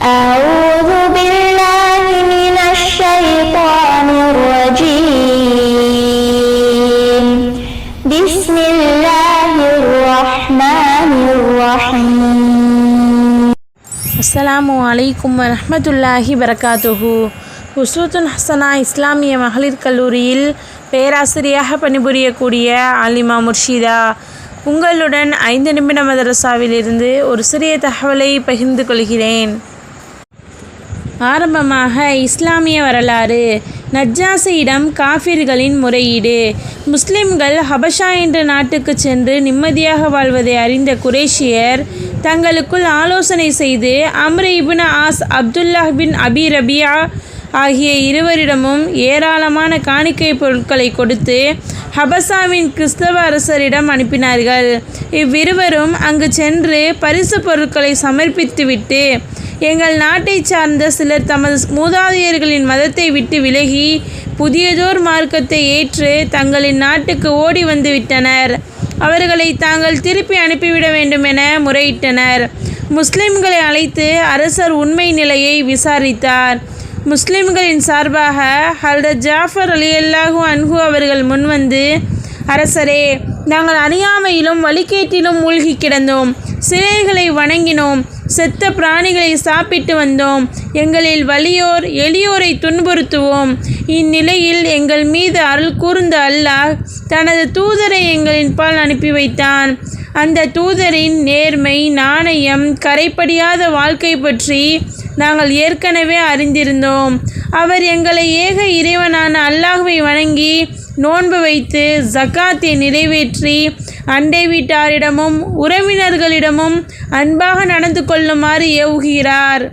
أعوذ بالله من الشيطان الرجيم بسم الله الرحمن الرحيم. அஸ்ஸலாமு அலைக்கும் வரஹ்மத்துல்லாஹி வரகாத்துஹு. உஸ்வத்துன் ஹசனா இஸ்லாமிய மகளிர் கல்லூரியில் பேராசிரியராக பணிபுரியக்கூடிய ஆலிமா முர்ஷிதா உங்களுடன் 5 நிமிட மதரசாவிலிருந்து ஒரு சிறிய தகவலை பகிர்ந்து கொள்கிறேன். ஆரம்பமாக இஸ்லாமிய வரலாறு. நஜ்ஜாசியிடம் காஃபிர்களின் முறையீடு. முஸ்லிம்கள் ஹபஷா என்ற நாட்டுக்கு சென்று நிம்மதியாக வாழ்வதை அறிந்த குரேஷியர் தங்களுக்குள் ஆலோசனை செய்து அம்ர் இப்னு ஆஸ், அப்துல்லாஹ் பின் அபி ரபியா ஆகிய இருவரிடமும் ஏராளமான காணிக்கை பொருட்களை கொடுத்து ஹபசாவின் கிறிஸ்தவ அரசரிடம் அனுப்பினார்கள். இவ்விருவரும் அங்கு சென்று பரிசு பொருட்களை சமர்ப்பித்துவிட்டு எங்கள் நாட்டை சார்ந்த சிலர் தமது மூதாதையர்களின் மதத்தை விட்டு விலகி புதியதோர் மார்க்கத்தை ஏற்று தங்களின் நாட்டுக்கு ஓடி வந்து விட்டனர். அவர்களை தாங்கள் திருப்பி அனுப்பிவிட வேண்டும் என முறையிட்டனர். முஸ்லிம்களை அழைத்து அரசர் உண்மை நிலையை விசாரித்தார். முஸ்லிம்களின் சார்பாக ஹல்ரத் ஜாஃபர் ரலியல்லாஹு அன்ஹு அவர்கள் முன்வந்து, அரசரே, நாங்கள் அறியாமையிலும் வழிகேட்டிலும் மூழ்கி கிடந்தோம், சிலைகளை வணங்கினோம், செத்த பிராணிகளை சாப்பிட்டு வந்தோம், எங்களில் வலியோர் எளியோரை துன்புறுத்துவோம். இந்நிலையில் எங்கள் மீது அருள் கூர்ந்த அல்லாஹ் தனது தூதரை எங்களின் பால் அனுப்பி வைத்தான். அந்த தூதரின் நேர்மை, நாணயம், கரைப்படியாத வாழ்க்கை பற்றி நாங்கள் ஏற்கனவே அறிந்திருந்தோம். அவர் எங்களை ஏக இறைவனான அல்லாஹ்வை வணங்கி நோன்பு வைத்து ஜக்காத்தை நிறைவேற்றி அண்டை வீட்டாரிடமும் உறவினர்களிடமும் அன்பாக நடந்து கொள்ளுமாறு ஏவுகிறார்.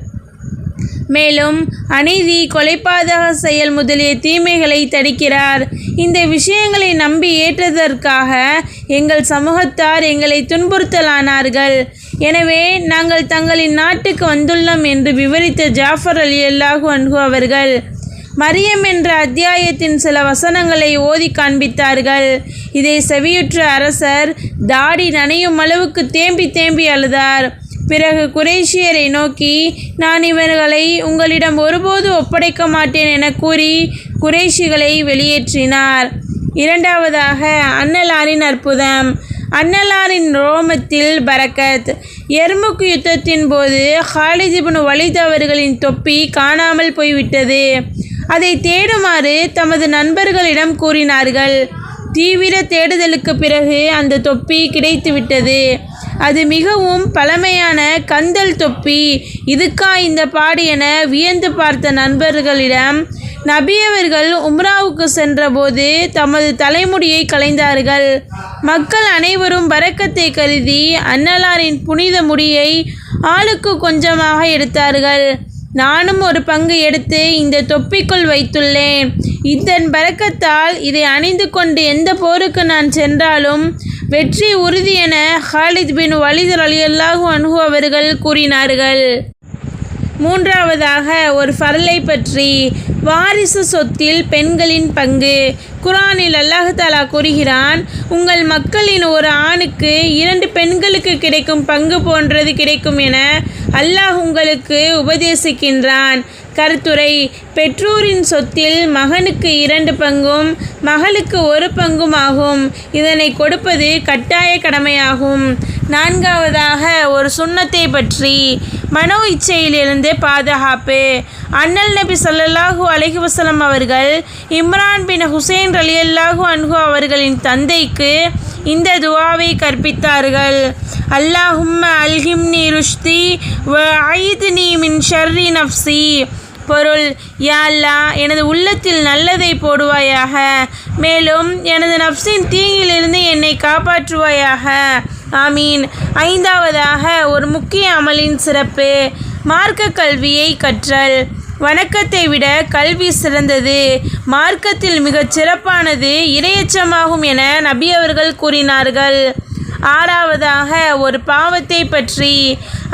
மேலும் அநீதி, கொலைபாதக செயல் முதலிய தீமைகளை தடுக்கிறார். இந்த விஷயங்களை நம்பி ஏற்றதற்காக எங்கள் சமூகத்தார் எங்களை துன்புறுத்தலானார்கள். எனவே நாங்கள் தங்களின் நாட்டுக்கு வந்துள்ளோம் என்று விவரித்த ஜாஃபர் ரலியல்லாஹு அன்ஹு அவர்கள் மரியம் என்ற அத்தியாயத்தின் சில வசனங்களை ஓதி காண்பித்தார்கள். இதை செவியுற்ற அரசர் தாடி நனையும் அளவுக்கு தேம்பி தேம்பி அழுதார். பிறகு குறைஷியரை நோக்கி, நான் இவர்களை உங்களிடம் ஒருபோது ஒப்படைக்க மாட்டேன் என கூறி குறைஷிகளை வெளியேற்றினார். இரண்டாவதாக அன்னலாரின் அற்புதம். அன்னலாரின் ரோமத்தில் பரக்கத். எர்முக் யுத்தத்தின் போது ஹாலித் இப்னு வலீத் அவர்களின் தொப்பி காணாமல் போய்விட்டது. அதை தேடுமாறு தமது நண்பர்களிடம் கூறினார்கள். தீவிர தேடுதலுக்கு பிறகு அந்த தொப்பி கிடைத்துவிட்டது. அது மிகவும் பழமையான கந்தல் தொப்பி. இதுக்கா இந்த பாடு என வியந்து பார்த்த நண்பர்களிடம் நபி அவர்கள் உம்ராவுக்கு சென்றபோது தமது தலைமுடியை களைந்தார்கள். மக்கள் அனைவரும் பரக்கத்தை கருதி அன்னலாரின் புனித முடியை ஆளுக்கு கொஞ்சமாக எடுத்தார்கள். நானும் ஒரு பங்கு எடுத்து இந்த தொப்பிக்குள் வைத்துள்ளேன். இதன் பரக்கத்தால் இதை அணிந்து கொண்டு எந்த போருக்கு நான் சென்றாலும் வெற்றி உறுதி என ஹாலித் பின் வலீத் ரலியல்லாஹு அன்ஹு அவர்கள் கூறினார்கள். மூன்றாவதாக ஒரு ஃபர்லை பற்றி. வாரிசு சொத்தில் பெண்களின் பங்கு. குர்ஆனில் அல்லாஹ் தஆலா கூறுகிறான், உங்கள் மக்களின் ஒரு ஆணுக்கு 2 பெண்களுக்கு கிடைக்கும் பங்கு போன்றது கிடைக்கும் என அல்லாஹ் உங்களுக்கு உபதேசிக்கின்றான். கருத்துரை: பெற்றோரின் சொத்தில் மகனுக்கு 2 பங்கும் மகளுக்கு 1 பங்கும் ஆகும். இதனை கொடுப்பது கட்டாய கடமையாகும். நான்காவதாக ஒரு சுன்னத்தை பற்றி. மனோ இச்சையிலிருந்து பாதுகாப்பு. அண்ணல் நபி ஸல்லல்லாஹு அலைஹி வஸல்லம் அவர்கள் இம்ரான் பின் ஹுசைன் ரலியல்லாஹு அன்ஹு அவர்களின் தந்தைக்கு இந்த துஆவை கற்பித்தார்கள். அல்லாஹும்ம அல்ஹிம்னி ருஷ்தி வ அய்த்னி மின் ஷர்ரி நஃப்ஸி. பொருள்: யா அல்லாஹ், எனது உள்ளத்தில் நல்லதை போடுவாயாக, மேலும் எனது நஃப்ஸின் தீங்கிலிருந்து என்னை காப்பாற்றுவாயாக. ஆமீன். ஐந்தாவதாக ஒரு முக்கிய அமலின் சிறப்பு. மார்க்க கல்வியை கற்றல். வணக்கத்தை விட கல்வி சிறந்தது, மார்க்கத்தில் மிகச் சிறப்பானது இரையச்சமாகும் என நபி அவர்கள் கூறினார்கள். ஆறாவதாக ஒரு பாவத்தை பற்றி.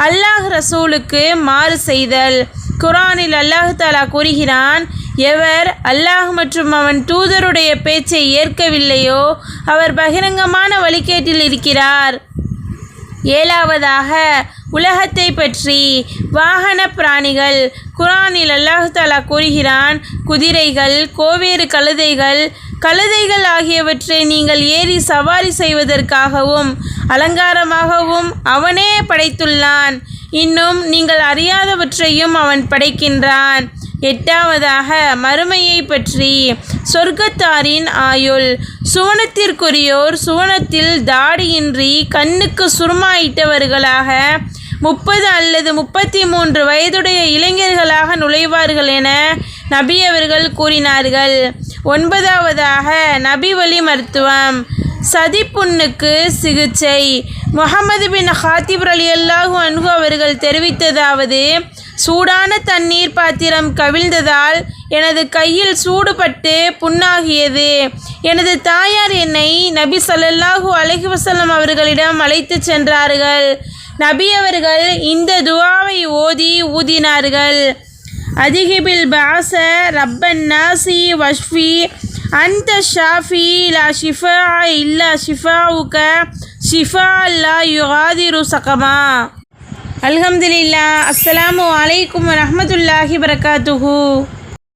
அல்லாஹ் ரசூலுக்கு மாறு செய்தல். குர்ஆனில் அல்லாஹ் தஆலா கூறுகிறான், எவர் அல்லாஹ் மற்றும் அவன் தூதருடைய பேச்சை ஏற்கவில்லையோ அவர் பகிரங்கமான வழிகேட்டில் இருக்கிறார். ஏழாவதாக உலகத்தை பற்றி. வாகன பிராணிகள். குர்ஆனில் அல்லாஹ் தஆலா கூறுகிறான், குதிரைகள், கோவேறு கழுதைகள் ஆகியவற்றை நீங்கள் ஏறி சவாரி செய்வதற்காகவும் அலங்காரமாகவும் அவனே படைத்துள்ளான். இன்னும் நீங்கள் அறியாதவற்றையும் அவன் படைக்கின்றான். 8வதாக மறுமையை பற்றி. சொர்க்கத்தாரின் ஆயுள். சுவனத்திற்குரியோர் சுவனத்தில் தாடியின்றி கண்ணுக்கு சுருமா இட்டவர்களாக 30 அல்லது 33 வயதுடைய இளைஞர்களாக நுழைவார்கள் என நபி அவர்கள் கூறினார்கள். 9வதாக நபி வழி மருத்துவம். சதிப்புண்ணுக்கு சிகிச்சை. முஹம்மது பின் ஹாத்திப் ரலியல்லாஹு அன்ஹு அவர்கள் தெரிவித்ததாவது, சூடான தண்ணீர் பாத்திரம் கவிழ்ந்ததால் எனது கையில் சூடுபட்டு புண்ணாகியது. எனது தாயார் என்னை நபி ஸல்லல்லாஹு அலைஹி வஸல்லம் அவர்களிடம் அழைத்து சென்றார்கள். நபி அவர்கள் இந்த துஆவை ஓதி ஊதினார்கள். அதிகிபில் பாஸ ரப்பன் நாசி வஷ்ஃபி அந்த ஷாஃபி லா ஷிஃபா இல்லா ஷிஃபாவுக ஷிஃபா லா யுகாதிரு சகமா. அல்ஹம்துலில்லாஹ். அஸ்ஸலாமு அலைக்கும் வரஹ்மத்துல்லாஹி வரகாத்துஹு.